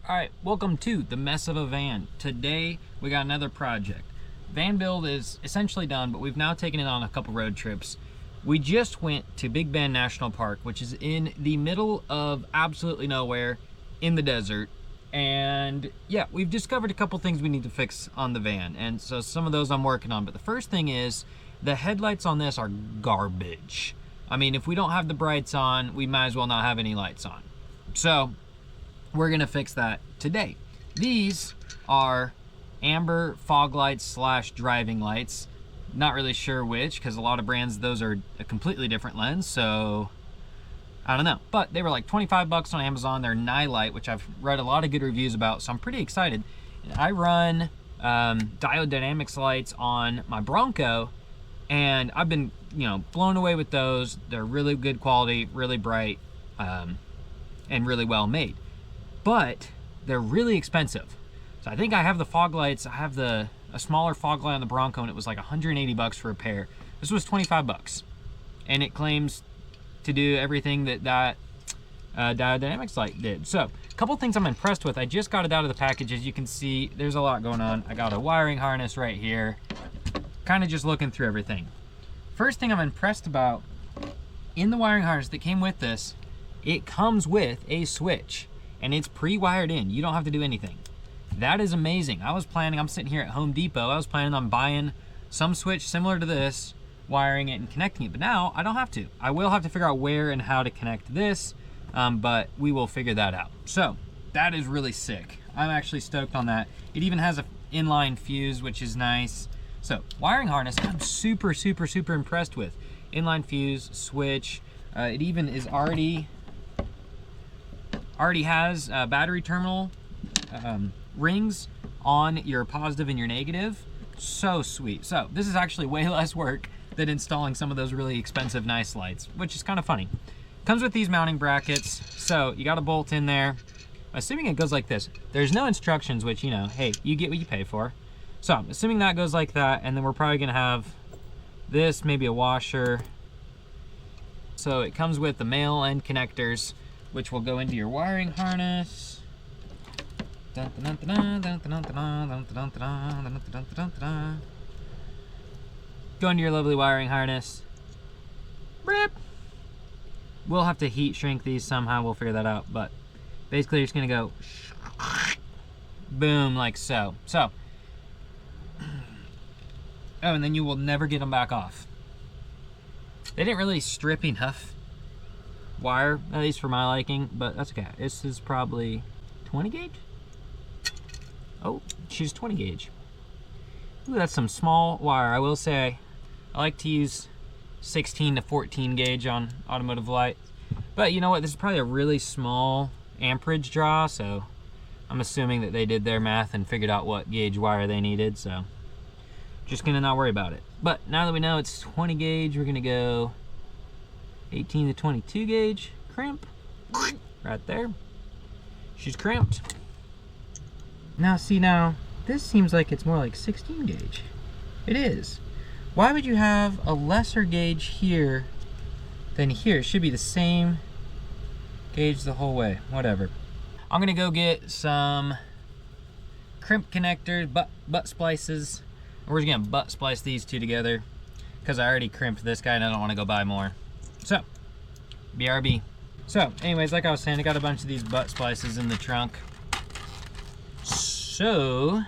All right, welcome to the mess of a van. Today we got another project. Van build is essentially done, but we've now taken it on a couple road trips. We just went to Big Bend National Park, which is in the middle of absolutely nowhere in the desert. And yeah, we've discovered a couple things we need to fix on the van. And so some of those I'm working on. But the first thing is the headlights on this are garbage. I mean, if we don't have the brights on, we might as well not have any lights on. So we're gonna fix that today. These are amber fog lights slash driving lights. Not really sure which, because a lot of brands, those are a completely different lens, so I don't know. But they were like 25 bucks on Amazon. They're Nightlight, which I've read a lot of good reviews about, so I'm pretty excited. And I run diode dynamics lights on my Bronco, and I've been, blown away with those. They're really good quality, really bright, and really well made. But they're really expensive. So I think I have the fog lights. I have a smaller fog light on the Bronco, and it was like 180 bucks for a pair. This was 25 bucks. And it claims to do everything that diode dynamics light did. So a couple things I'm impressed with. I just got it out of the package. As you can see, there's a lot going on. I got a wiring harness right here. Kind of just looking through everything. First thing I'm impressed about, in the wiring harness that came with this, it comes with a switch. And it's pre-wired in. You don't have to do anything. That is amazing. I'm sitting here at Home Depot. I was planning on buying some switch similar to this, wiring it and connecting it, but now I don't have to. I will have to figure out where and how to connect this, but we will figure that out. So that is really sick. I'm actually stoked on that. It even has an inline fuse, which is nice. So wiring harness, I'm super impressed with. Inline fuse, switch. It even is already has battery terminal rings on your positive and your negative. So sweet. So this is actually way less work than installing some of those really expensive nice lights, which is kind of funny. Comes with these mounting brackets. So you got a bolt in there. Assuming it goes like this. There's no instructions, which, hey, you get what you pay for. So I'm assuming that goes like that, and then we're probably gonna have this, maybe a washer. So it comes with the male end connectors, which will go into your wiring harness. Go into your lovely wiring harness. We'll have to heat shrink these somehow. We'll figure that out. But basically, you're just gonna go boom, like so. So, and then you will never get them back off. They didn't really strip enough wire, at least for my liking, but that's okay. This is probably 20 gauge. Oh, she's 20 gauge. Ooh, that's some small wire. I will say I like to use 16 to 14 gauge on automotive light, but you know what, this is probably a really small amperage draw, so I'm assuming that they did their math and figured out what gauge wire they needed, so just gonna not worry about it. But now that we know it's 20 gauge, we're gonna go 18 to 22 gauge crimp right there. She's crimped. Now see, this seems like it's more like 16 gauge. It is. Why would you have a lesser gauge here than here? It should be the same gauge the whole way. Whatever. I'm gonna go get some crimp connectors, butt splices. We're just gonna butt splice these two together because I already crimped this guy and I don't want to go buy more. So, BRB. So, anyways, like I was saying, I got a bunch of these butt splices in the trunk. So,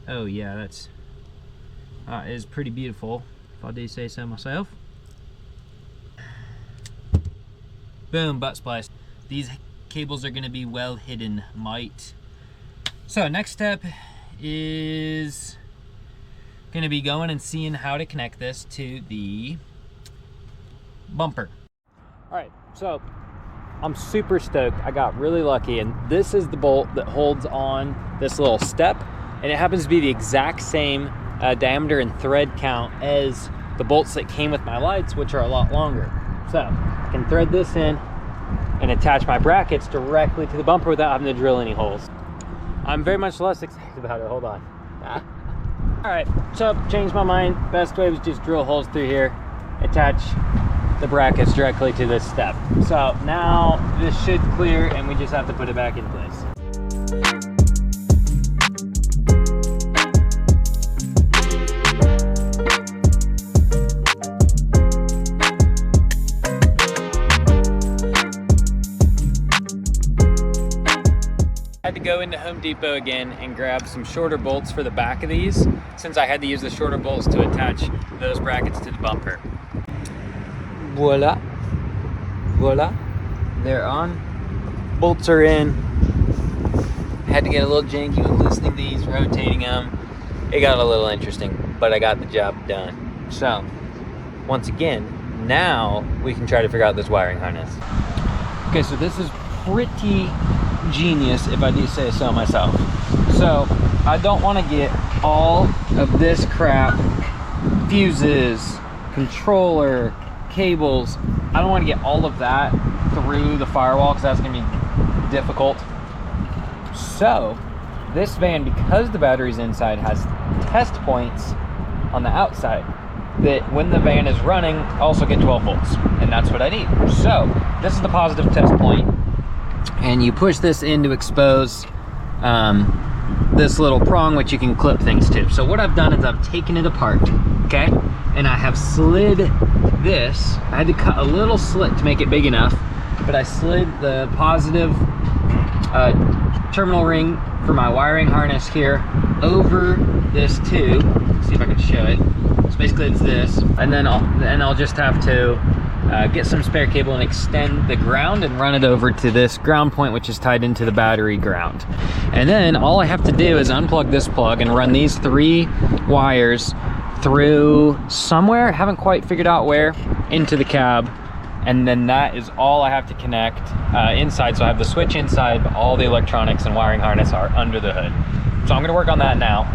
oh yeah, that is pretty beautiful, if I do say so myself. Boom, butt splice. These cables are gonna be well hidden, mate. So, next step is gonna be going and seeing how to connect this to the bumper. All right, so I'm super stoked. I got really lucky, and this is the bolt that holds on this little step, and it happens to be the exact same diameter and thread count as the bolts that came with my lights, which are a lot longer. So I can thread this in and attach my brackets directly to the bumper without having to drill any holes. I'm very much less excited about it. Hold on. All right, so changed my mind. Best way was just drill holes through here, attach the brackets directly to this step. So now this should clear and we just have to put it back in place. I had to go into Home Depot again and grab some shorter bolts for the back of these, since I had to use the shorter bolts to attach those brackets to the bumper. Voila. Voila. They're on. Bolts are in. Had to get a little janky with loosening these, rotating them. It got a little interesting, but I got the job done. So, once again, now we can try to figure out this wiring harness. Okay, so this is pretty genius, if I do say so myself. So I don't want to get all of this crap, fuses, controller, cables, I don't want to get all of that through the firewall because that's going to be difficult. So this van, because the battery's inside, has test points on the outside that when the van is running also get 12 volts, and that's what I need. So this is the positive test point. And you push this in to expose this little prong, which you can clip things to. So what I've done is I've taken it apart, okay? And I have slid this. I had to cut a little slit to make it big enough, but I slid the positive terminal ring for my wiring harness here over this tube. Let's see if I can show it. So basically it's this, and then I'll just have to get some spare cable and extend the ground and run it over to this ground point, which is tied into the battery ground. And then all I have to do is unplug this plug and run these 3 wires through somewhere, haven't quite figured out where, into the cab. And then that is all I have to connect inside. So I have the switch inside, but all the electronics and wiring harness are under the hood. So I'm gonna work on that now.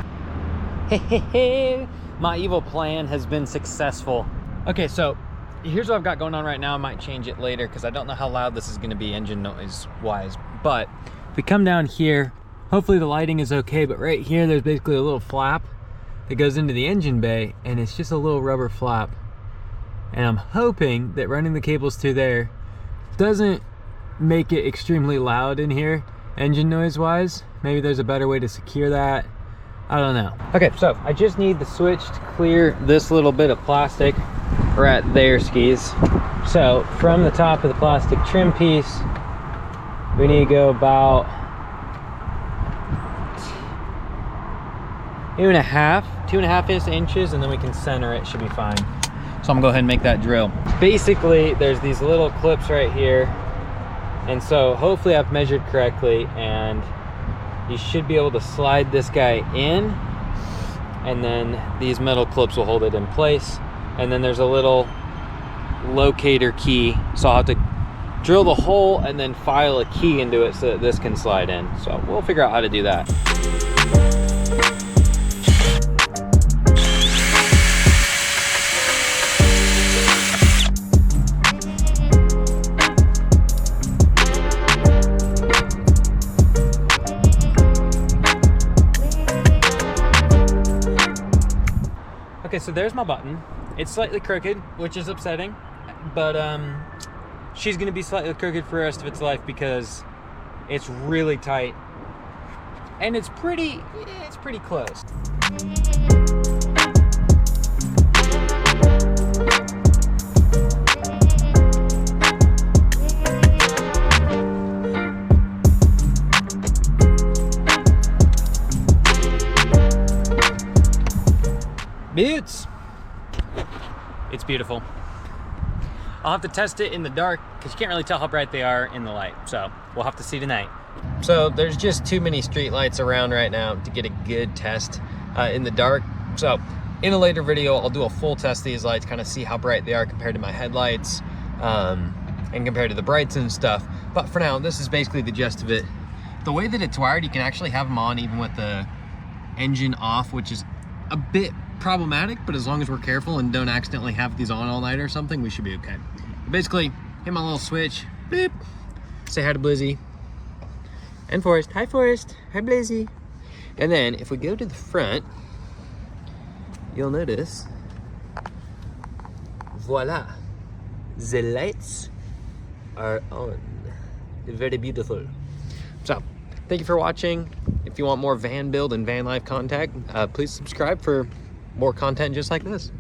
My evil plan has been successful. Okay, so here's what I've got going on right now. I might change it later because I don't know how loud this is going to be engine noise wise. But if we come down here, hopefully the lighting is okay, but right here there's basically a little flap that goes into the engine bay, and it's just a little rubber flap. And I'm hoping that running the cables through there doesn't make it extremely loud in here engine noise wise. Maybe there's a better way to secure that. I don't know. Okay, so I just need the switch to clear this little bit of plastic right there, skis. So from the top of the plastic trim piece, we need to go about 2.5 inches, and then we can center it. Should be fine. So I'm gonna go ahead and make that drill. Basically, there's these little clips right here, and so hopefully I've measured correctly, and you should be able to slide this guy in, and then these metal clips will hold it in place. And then there's a little locator key, so I'll have to drill the hole and then file a key into it so that this can slide in. So we'll figure out how to do that. Okay, so there's my button. It's slightly crooked, which is upsetting, but she's gonna be slightly crooked for the rest of its life because it's really tight and it's pretty close. Boots. It's beautiful. I'll have to test it in the dark because you can't really tell how bright they are in the light. So we'll have to see tonight. So there's just too many street lights around right now to get a good test in the dark. So in a later video, I'll do a full test of these lights, kind of see how bright they are compared to my headlights and compared to the brights and stuff. But for now, this is basically the gist of it. The way that it's wired, you can actually have them on even with the engine off, which is a bit problematic, but as long as we're careful and don't accidentally have these on all night or something, we should be okay. Basically, hit my little switch, beep, say hi to Blizzy and Forrest. Hi Forrest, hi Blizzy. And then if we go to the front, you'll notice, voila, The lights are on. Very beautiful. So, thank you for watching. If you want more van build and van life content, please subscribe for more content just like this.